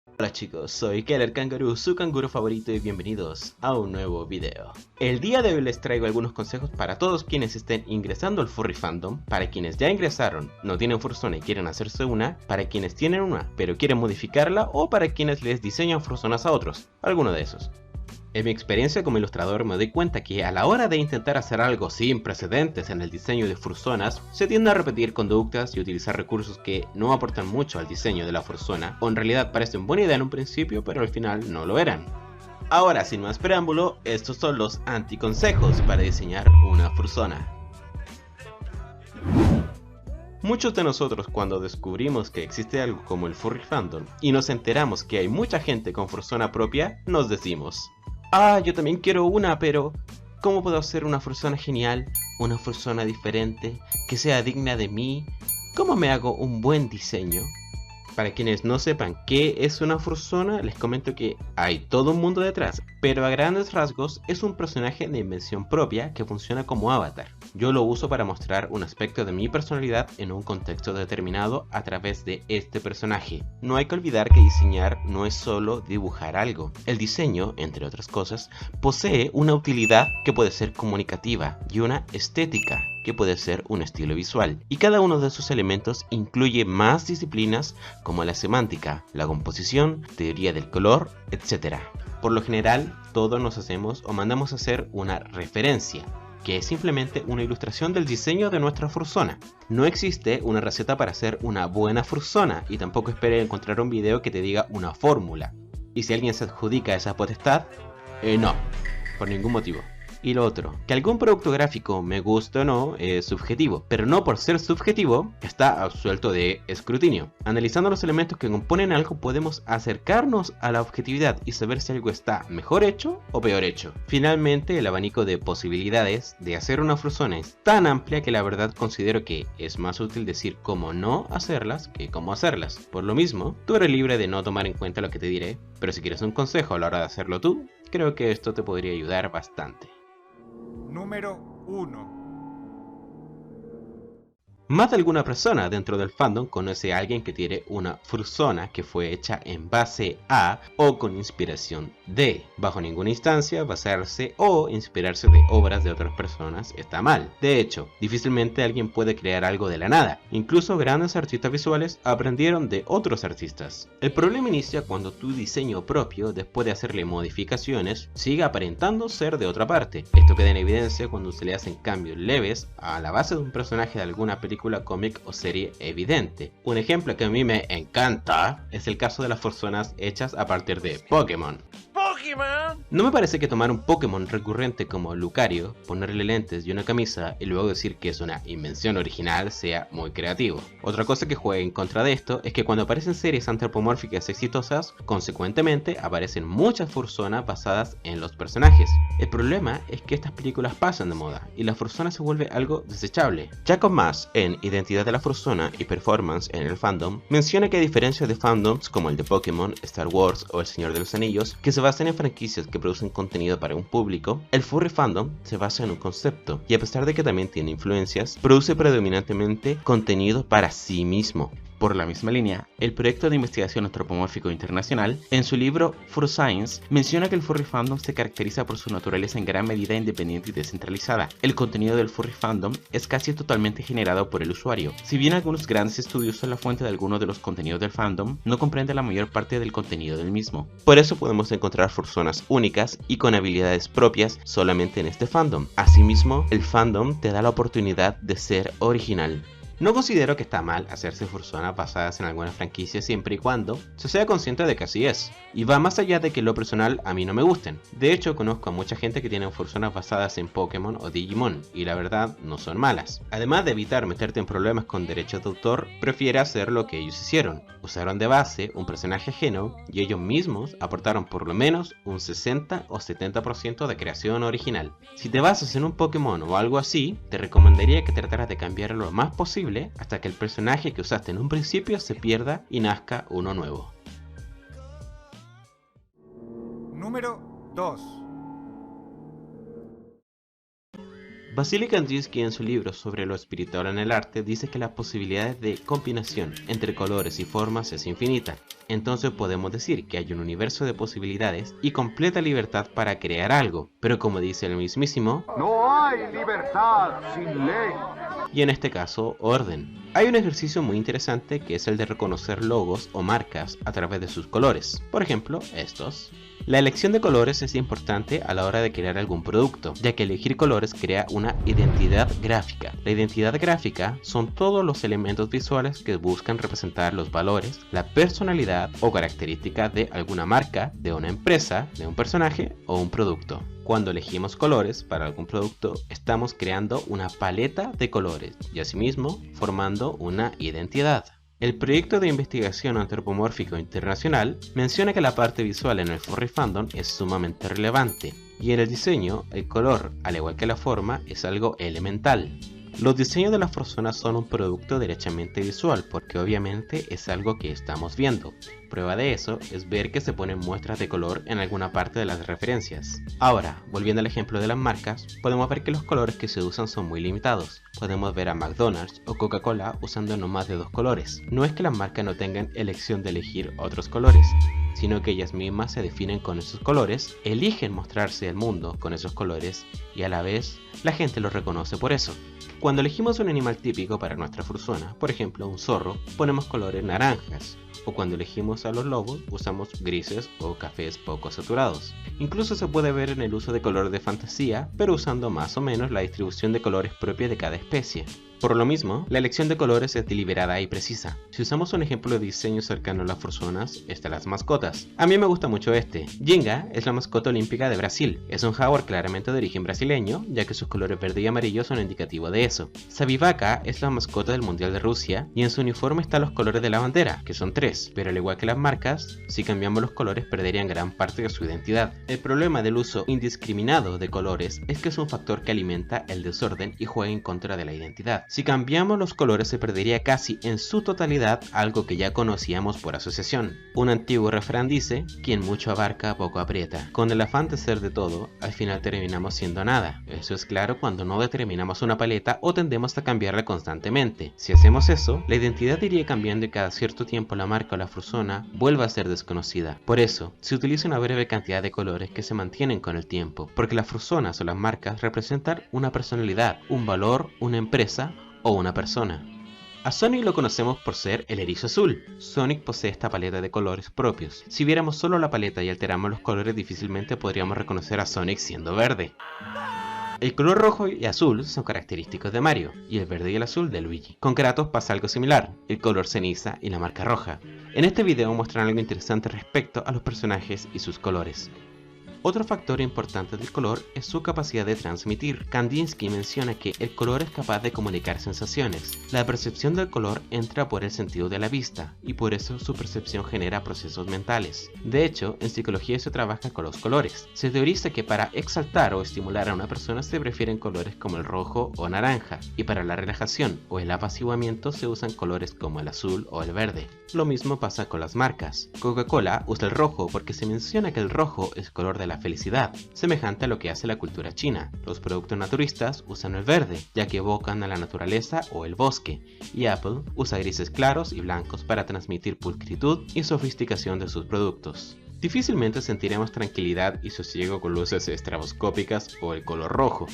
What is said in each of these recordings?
Hola chicos, soy Keller Kangaroo, su canguro favorito y bienvenidos a un nuevo video. El día de hoy les traigo algunos consejos para todos quienes estén ingresando al furry fandom, para quienes ya ingresaron, no tienen fursona y quieren hacerse una, para quienes tienen una pero quieren modificarla o para quienes les diseñan fursonas a otros, alguno de esos. En mi experiencia como ilustrador me doy cuenta que a la hora de intentar hacer algo sin precedentes en el diseño de fursonas, se tiende a repetir conductas y utilizar recursos que no aportan mucho al diseño de la fursona, o en realidad parecen buena idea en un principio pero al final no lo eran. Ahora, sin más preámbulo, estos son los anticonsejos para diseñar una fursona. Muchos de nosotros cuando descubrimos que existe algo como el furry fandom y nos enteramos que hay mucha gente con fursona propia, nos decimos: yo también quiero una, pero ¿cómo puedo hacer una fursona genial? Una fursona diferente, que sea digna de mí. ¿Cómo me hago un buen diseño? Para quienes no sepan qué es una fursona, les comento que hay todo un mundo detrás, pero a grandes rasgos es un personaje de invención propia que funciona como avatar. Yo lo uso para mostrar un aspecto de mi personalidad en un contexto determinado a través de este personaje. No hay que olvidar que diseñar no es solo dibujar algo. El diseño, entre otras cosas, posee una utilidad que puede ser comunicativa y una estética que puede ser un estilo visual, y cada uno de esos elementos incluye más disciplinas como la semántica, la composición, teoría del color, etc. Por lo general, todos nos hacemos o mandamos a hacer una referencia, que es simplemente una ilustración del diseño de nuestra fursona. No existe una receta para hacer una buena fursona, y tampoco esperes encontrar un video que te diga una fórmula. Y si alguien se adjudica esa potestad, no, por ningún motivo. Y lo otro, que algún producto gráfico me guste o no es subjetivo, pero no por ser subjetivo está absuelto de escrutinio. Analizando los elementos que componen algo podemos acercarnos a la objetividad y saber si algo está mejor hecho o peor hecho. Finalmente, el abanico de posibilidades de hacer una fursona es tan amplia que la verdad considero que es más útil decir cómo no hacerlas que cómo hacerlas. Por lo mismo, tú eres libre de no tomar en cuenta lo que te diré, pero si quieres un consejo a la hora de hacerlo tú, creo que esto te podría ayudar bastante. Número 1. Más de alguna persona dentro del fandom conoce a alguien que tiene una fursona que fue hecha en base a o con inspiración de. Bajo ninguna instancia basarse o inspirarse de obras de otras personas está mal. De hecho, difícilmente alguien puede crear algo de la nada. Incluso grandes artistas visuales aprendieron de otros artistas. El problema inicia cuando tu diseño propio, después de hacerle modificaciones, sigue aparentando ser de otra parte. Esto queda en evidencia cuando se le hacen cambios leves a la base de un personaje de alguna película, cómic o serie evidente. Un ejemplo que a mí me encanta es el caso de las fursonas hechas a partir de Pokémon. No me parece que tomar un Pokémon recurrente como Lucario, ponerle lentes y una camisa y luego decir que es una invención original sea muy creativo. Otra cosa que juega en contra de esto es que cuando aparecen series antropomórficas exitosas, consecuentemente aparecen muchas fursonas basadas en los personajes. El problema es que estas películas pasan de moda y la fursona se vuelve algo desechable. Jacob Maas, en Identidad de la Fursona y Performance en el Fandom, menciona que a diferencia de fandoms como el de Pokémon, Star Wars o El Señor de los Anillos, que se basan en franquicias que producen contenido para un público, el furry fandom se basa en un concepto, y a pesar de que también tiene influencias, produce predominantemente contenido para sí mismo. Por la misma línea, el proyecto de investigación antropomórfico internacional, en su libro Fur Science, menciona que el furry fandom se caracteriza por su naturaleza en gran medida independiente y descentralizada. El contenido del furry fandom es casi totalmente generado por el usuario. Si bien algunos grandes estudios son la fuente de algunos de los contenidos del fandom, no comprende la mayor parte del contenido del mismo. Por eso podemos encontrar fursonas únicas y con habilidades propias solamente en este fandom. Asimismo, el fandom te da la oportunidad de ser original. No considero que está mal hacerse fursonas basadas en alguna franquicia siempre y cuando se sea consciente de que así es, y va más allá de que en lo personal a mí no me gusten. De hecho, conozco a mucha gente que tiene fursonas basadas en Pokémon o Digimon, y la verdad no son malas. Además de evitar meterte en problemas con derechos de autor, prefiere hacer lo que ellos hicieron. Usaron de base un personaje ajeno y ellos mismos aportaron por lo menos un 60 o 70% de creación original. Si te basas en un Pokémon o algo así, te recomendaría que trataras de cambiarlo lo más posible hasta que el personaje que usaste en un principio se pierda y nazca uno nuevo. Número 2. Vasily Kandinsky, en su libro sobre lo espiritual en el arte, dice que las posibilidades de combinación entre colores y formas es infinita. Entonces podemos decir que hay un universo de posibilidades y completa libertad para crear algo, pero como dice el mismísimo, no hay libertad sin ley. Y en este caso, orden. Hay un ejercicio muy interesante que es el de reconocer logos o marcas a través de sus colores. Por ejemplo, estos. La elección de colores es importante a la hora de crear algún producto, ya que elegir colores crea una identidad gráfica. La identidad gráfica son todos los elementos visuales que buscan representar los valores, la personalidad o características de alguna marca, de una empresa, de un personaje o un producto. Cuando elegimos colores para algún producto, estamos creando una paleta de colores y asimismo formando una identidad. El proyecto de investigación antropomórfico internacional menciona que la parte visual en el furry fandom es sumamente relevante, y en el diseño, el color, al igual que la forma, es algo elemental. Los diseños de las personas son un producto derechamente visual, porque obviamente es algo que estamos viendo. Prueba de eso es ver que se ponen muestras de color en alguna parte de las referencias. Ahora, volviendo al ejemplo de las marcas, podemos ver que los colores que se usan son muy limitados. Podemos ver a McDonald's o Coca-Cola usando no más de 2 colores. No es que las marcas no tengan elección de elegir otros colores, sino que ellas mismas se definen con esos colores, eligen mostrarse al mundo con esos colores y a la vez la gente los reconoce por eso. Cuando elegimos un animal típico para nuestra fursona, por ejemplo un zorro, ponemos colores naranjas, o cuando elegimos a los lobos usamos grises o cafés poco saturados. Incluso se puede ver en el uso de colores de fantasía, pero usando más o menos la distribución de colores propia de cada especie. Por lo mismo, la elección de colores es deliberada y precisa. Si usamos un ejemplo de diseño cercano a las fursonas, están las mascotas. A mí me gusta mucho este. Ginga es la mascota olímpica de Brasil. Es un jaguar claramente de origen brasileño, ya que sus colores verde y amarillo son indicativo de eso. Sabivaca es la mascota del Mundial de Rusia, y en su uniforme están los colores de la bandera, que son 3, pero al igual que las marcas, si cambiamos los colores perderían gran parte de su identidad. El problema del uso indiscriminado de colores es que es un factor que alimenta el desorden y juega en contra de la identidad. Si cambiamos los colores se perdería casi en su totalidad algo que ya conocíamos por asociación. Un antiguo refrán dice, quien mucho abarca poco aprieta. Con el afán de ser de todo, al final terminamos siendo nada. Eso es claro cuando no determinamos una paleta o tendemos a cambiarla constantemente. Si hacemos eso, la identidad iría cambiando y cada cierto tiempo la marca o la fursona vuelve a ser desconocida. Por eso, se utiliza una breve cantidad de colores que se mantienen con el tiempo, porque las fursonas o las marcas representan una personalidad, un valor, una empresa o una persona. A Sonic lo conocemos por ser el erizo azul. Sonic posee esta paleta de colores propios. Si viéramos solo la paleta y alteramos los colores, difícilmente podríamos reconocer a Sonic siendo verde. El color rojo y azul son característicos de Mario, y el verde y el azul de Luigi. Con Kratos pasa algo similar, el color ceniza y la marca roja. En este video mostrarán algo interesante respecto a los personajes y sus colores. Otro factor importante del color es su capacidad de transmitir. Kandinsky menciona que el color es capaz de comunicar sensaciones. La percepción del color entra por el sentido de la vista, y por eso su percepción genera procesos mentales. De hecho, en psicología se trabaja con los colores. Se teoriza que para exaltar o estimular a una persona se prefieren colores como el rojo o naranja, y para la relajación o el apaciguamiento se usan colores como el azul o el verde. Lo mismo pasa con las marcas. Coca-Cola usa el rojo porque se menciona que el rojo es color de la felicidad, semejante a lo que hace la cultura china. Los productos naturistas usan el verde, ya que evocan a la naturaleza o el bosque, y Apple usa grises claros y blancos para transmitir pulcritud y sofisticación de sus productos. Difícilmente sentiremos tranquilidad y sosiego con luces estroboscópicas o el color rojo.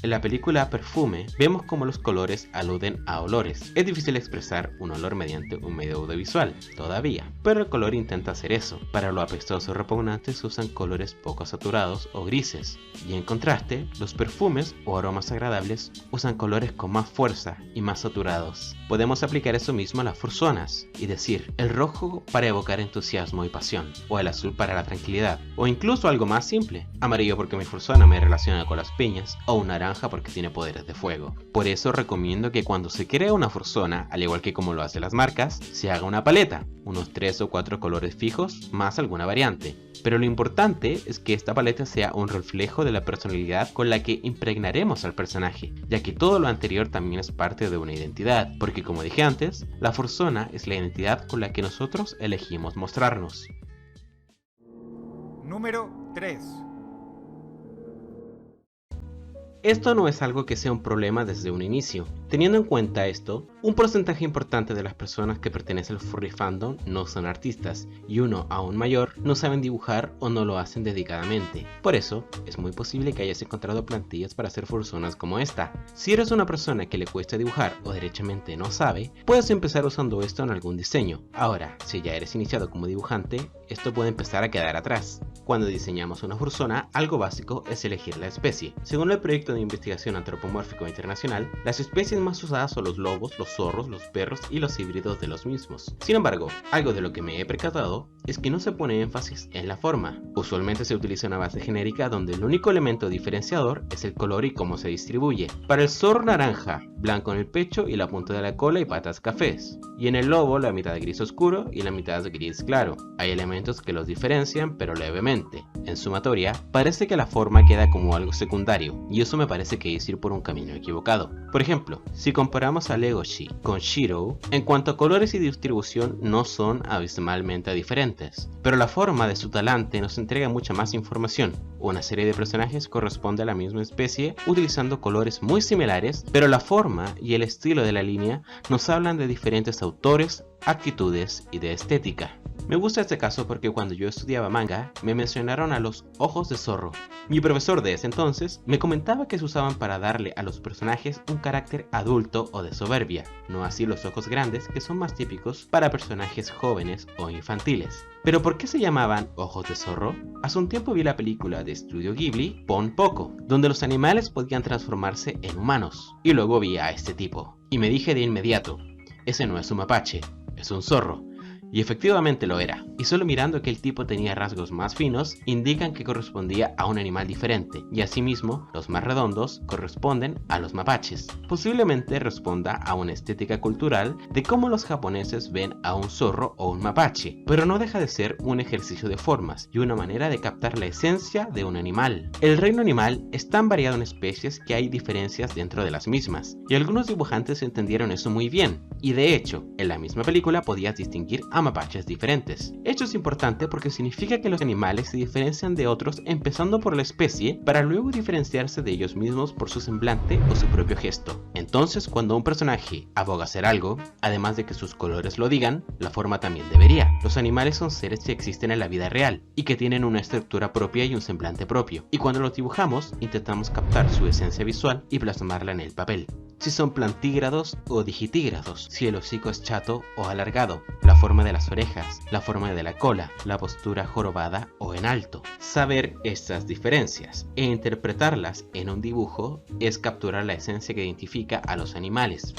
En la película Perfume, vemos cómo los colores aluden a olores. Es difícil expresar un olor mediante un medio audiovisual, todavía, pero el color intenta hacer eso. Para lo apestoso y repugnante se usan colores poco saturados o grises, y en contraste, los perfumes o aromas agradables usan colores con más fuerza y más saturados. Podemos aplicar eso mismo a las fursonas, y decir, el rojo para evocar entusiasmo y pasión, o el azul para la tranquilidad, o incluso algo más simple, amarillo porque mi fursona me relaciona con las piñas, o un naranja naranja porque tiene poderes de fuego. Por eso recomiendo que cuando se crea una fursona, al igual que como lo hacen las marcas, se haga una paleta, unos 3 o 4 colores fijos más alguna variante. Pero lo importante es que esta paleta sea un reflejo de la personalidad con la que impregnaremos al personaje, ya que todo lo anterior también es parte de una identidad, porque como dije antes, la fursona es la identidad con la que nosotros elegimos mostrarnos. Número 3. Esto no es algo que sea un problema desde un inicio. Teniendo en cuenta esto, un porcentaje importante de las personas que pertenecen al furry fandom no son artistas, y uno aún mayor no saben dibujar o no lo hacen dedicadamente. Por eso, es muy posible que hayas encontrado plantillas para hacer fursonas como esta. Si eres una persona que le cuesta dibujar o derechamente no sabe, puedes empezar usando esto en algún diseño. Ahora, si ya eres iniciado como dibujante, esto puede empezar a quedar atrás. Cuando diseñamos una fursona, algo básico es elegir la especie. Según el proyecto de investigación antropomórfico internacional, las especies más usadas son los lobos, los zorros, los perros y los híbridos de los mismos. Sin embargo, algo de lo que me he percatado es que no se pone énfasis en la forma. Usualmente se utiliza una base genérica donde el único elemento diferenciador es el color y cómo se distribuye. Para el zorro naranja, blanco en el pecho y la punta de la cola y patas cafés. Y en el lobo la mitad gris oscuro y la mitad gris claro. Hay elementos que los diferencian pero levemente. En sumatoria, parece que la forma queda como algo secundario, y eso me parece que es ir por un camino equivocado. Por ejemplo, si comparamos a Legoshi con Shiro, en cuanto a colores y distribución no son abismalmente diferentes, pero la forma de su talante nos entrega mucha más información. Una serie de personajes corresponde a la misma especie utilizando colores muy similares, pero la forma y el estilo de la línea nos hablan de diferentes autores, actitudes y de estética. Me gusta este caso porque cuando yo estudiaba manga, me mencionaron a los ojos de zorro. Mi profesor de ese entonces me comentaba que se usaban para darle a los personajes un carácter adulto o de soberbia, no así los ojos grandes que son más típicos para personajes jóvenes o infantiles. ¿Pero por qué se llamaban ojos de zorro? Hace un tiempo vi la película de Estudio Ghibli, Pon Poko, donde los animales podían transformarse en humanos, y luego vi a este tipo, y me dije de inmediato, ese no es un mapache, es un zorro. Y efectivamente lo era, y solo mirando que el tipo tenía rasgos más finos, indican que correspondía a un animal diferente, y asimismo, los más redondos corresponden a los mapaches. Posiblemente responda a una estética cultural de cómo los japoneses ven a un zorro o un mapache, pero no deja de ser un ejercicio de formas y una manera de captar la esencia de un animal. El reino animal es tan variado en especies que hay diferencias dentro de las mismas, y algunos dibujantes entendieron eso muy bien, y de hecho, en la misma película podías distinguir a mapaches diferentes. Esto es importante porque significa que los animales se diferencian de otros empezando por la especie para luego diferenciarse de ellos mismos por su semblante o su propio gesto. Entonces, cuando un personaje aboga hacer algo, además de que sus colores lo digan, la forma también debería. Los animales son seres que existen en la vida real y que tienen una estructura propia y un semblante propio, y cuando los dibujamos intentamos captar su esencia visual y plasmarla en el papel. Si son plantígrados o digitígrados, si el hocico es chato o alargado, la forma de las orejas, la forma de la cola, la postura jorobada o en alto. Saber estas diferencias e interpretarlas en un dibujo es capturar la esencia que identifica a los animales.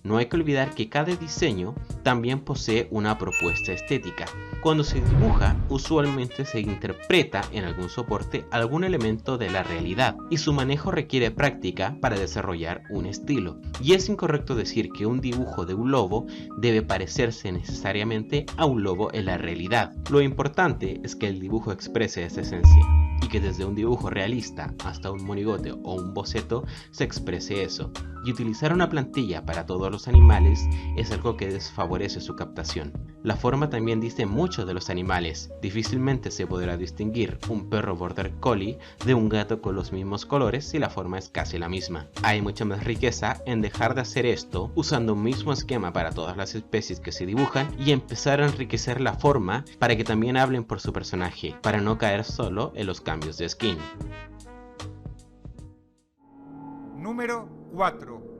No hay que olvidar que cada diseño también posee una propuesta estética. Cuando se dibuja, usualmente se interpreta en algún soporte algún elemento de la realidad, y su manejo requiere práctica para desarrollar un estilo. Y es incorrecto decir que un dibujo de un lobo debe parecerse necesariamente a un lobo en la realidad. Lo importante es que el dibujo exprese esa esencia, y que desde un dibujo realista hasta un monigote o un boceto se exprese eso. Y utilizar una plantilla para todos los animales es algo que desfavorece su captación. La forma también dice mucho de los animales. Difícilmente se podrá distinguir un perro border collie de un gato con los mismos colores si la forma es casi la misma. Hay mucha más riqueza en dejar de hacer esto usando un mismo esquema para todas las especies que se dibujan y empezar a enriquecer la forma para que también hablen por su personaje, para no caer solo en los cambios de skin. Número 4.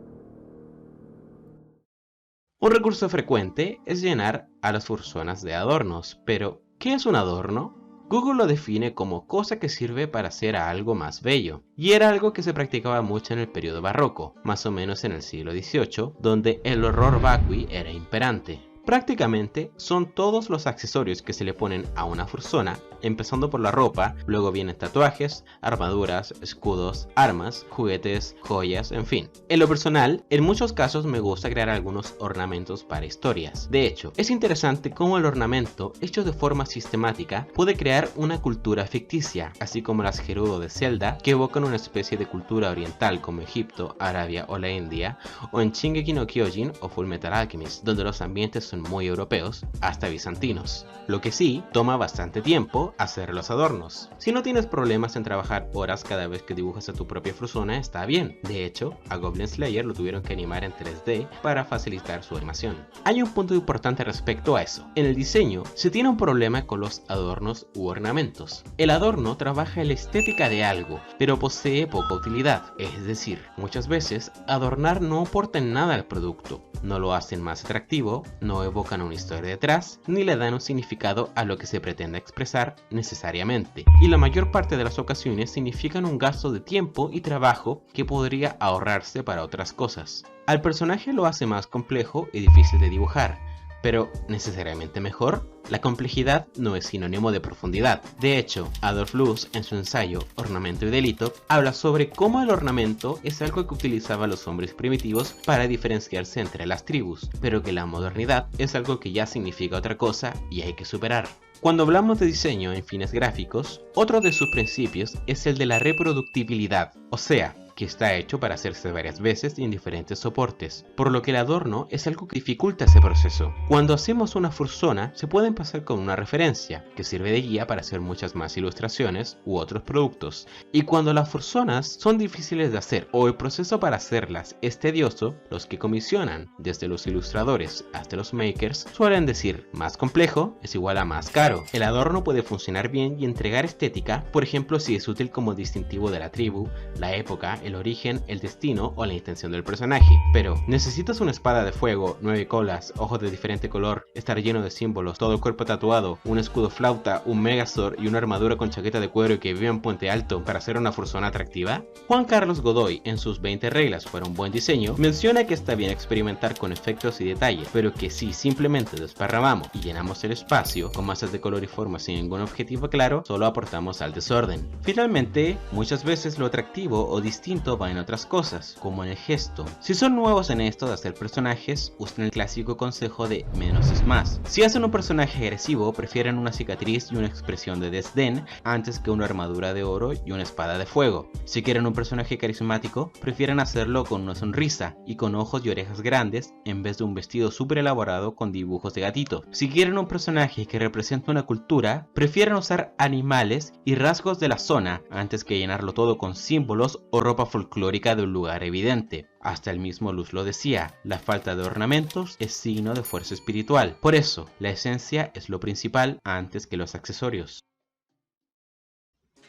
Un recurso frecuente es llenar a las fursonas de adornos, pero ¿qué es un adorno? Google lo define como cosa que sirve para hacer a algo más bello, y era algo que se practicaba mucho en el periodo barroco, más o menos en el siglo XVIII, donde el horror vacui era imperante. Prácticamente son todos los accesorios que se le ponen a una fursona, empezando por la ropa, luego vienen tatuajes, armaduras, escudos, armas, juguetes, joyas, en fin. En lo personal, en muchos casos me gusta crear algunos ornamentos para historias. De hecho, es interesante cómo el ornamento, hecho de forma sistemática, puede crear una cultura ficticia, así como las Gerudo de Zelda, que evocan una especie de cultura oriental como Egipto, Arabia o la India, o en Shingeki no Kyojin o Fullmetal Alchemist, donde los ambientes son muy europeos, hasta bizantinos. Lo que sí, toma bastante tiempo hacer los adornos. Si no tienes problemas en trabajar horas cada vez que dibujas a tu propia fursona, está bien. De hecho, a Goblin Slayer lo tuvieron que animar en 3D para facilitar su animación. Hay un punto importante respecto a eso. En el diseño, se tiene un problema con los adornos u ornamentos. El adorno trabaja en la estética de algo, pero posee poca utilidad. Es decir, muchas veces, adornar no aporta en nada al producto. No lo hacen más atractivo, no evocan una historia detrás, ni le dan un significado a lo que se pretende expresar necesariamente. Y la mayor parte de las ocasiones significan un gasto de tiempo y trabajo que podría ahorrarse para otras cosas. Al personaje lo hace más complejo y difícil de dibujar, pero ¿necesariamente mejor? La complejidad no es sinónimo de profundidad. De hecho, Adolf Loos, en su ensayo Ornamento y Delito, habla sobre cómo el ornamento es algo que utilizaban los hombres primitivos para diferenciarse entre las tribus, pero que la modernidad es algo que ya significa otra cosa y hay que superar. Cuando hablamos de diseño en fines gráficos, otro de sus principios es el de la reproductibilidad, o sea, que está hecho para hacerse varias veces en diferentes soportes, por lo que el adorno es algo que dificulta ese proceso. Cuando hacemos una fursona, se puede empezar con una referencia, que sirve de guía para hacer muchas más ilustraciones u otros productos, y cuando las fursonas son difíciles de hacer o el proceso para hacerlas es tedioso, los que comisionan, desde los ilustradores hasta los makers, suelen decir, más complejo es igual a más caro. El adorno puede funcionar bien y entregar estética, por ejemplo si es útil como distintivo de la tribu, la época, el origen, el destino o la intención del personaje. Pero, ¿necesitas una espada de fuego, 9 colas, ojos de diferente color, estar lleno de símbolos, todo el cuerpo tatuado, un escudo flauta, un megazord y una armadura con chaqueta de cuero que vive en Puente Alto para hacer una fursona atractiva? Juan Carlos Godoy, en sus 20 reglas para un buen diseño, menciona que está bien experimentar con efectos y detalles, pero que si simplemente desparramamos y llenamos el espacio con masas de color y forma sin ningún objetivo claro, solo aportamos al desorden. Finalmente, muchas veces lo atractivo o distinto va en otras cosas, como en el gesto. Si son nuevos en esto de hacer personajes, usen el clásico consejo de menos es más. Si hacen un personaje agresivo, prefieren una cicatriz y una expresión de desdén antes que una armadura de oro y una espada de fuego. Si quieren un personaje carismático, prefieren hacerlo con una sonrisa y con ojos y orejas grandes en vez de un vestido súper elaborado con dibujos de gatito. Si quieren un personaje que represente una cultura, prefieren usar animales y rasgos de la zona antes que llenarlo todo con símbolos o ropa folclórica de un lugar evidente. Hasta el mismo Luz lo decía, la falta de ornamentos es signo de fuerza espiritual. Por eso, la esencia es lo principal antes que los accesorios.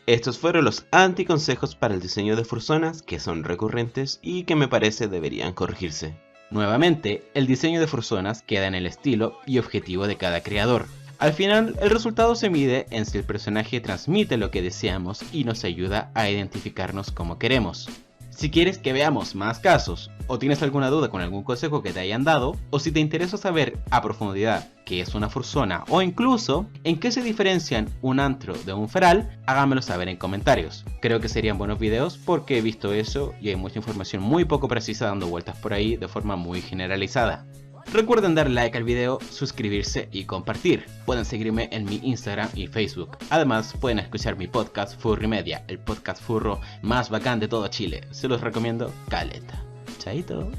Estos fueron los anticonsejos para el diseño de fursonas que son recurrentes y que me parece deberían corregirse. Nuevamente, el diseño de fursonas queda en el estilo y objetivo de cada creador. Al final, el resultado se mide en si el personaje transmite lo que deseamos y nos ayuda a identificarnos como queremos. Si quieres que veamos más casos, o tienes alguna duda con algún consejo que te hayan dado, o si te interesa saber a profundidad qué es una fursona, o incluso en qué se diferencian un antro de un feral, háganmelo saber en comentarios. Creo que serían buenos videos porque he visto eso y hay mucha información muy poco precisa dando vueltas por ahí de forma muy generalizada. Recuerden dar like al video, suscribirse y compartir. Pueden seguirme en mi Instagram y Facebook. Además, pueden escuchar mi podcast Furry Media, el podcast furro más bacán de todo Chile. Se los recomiendo caleta. Chaito.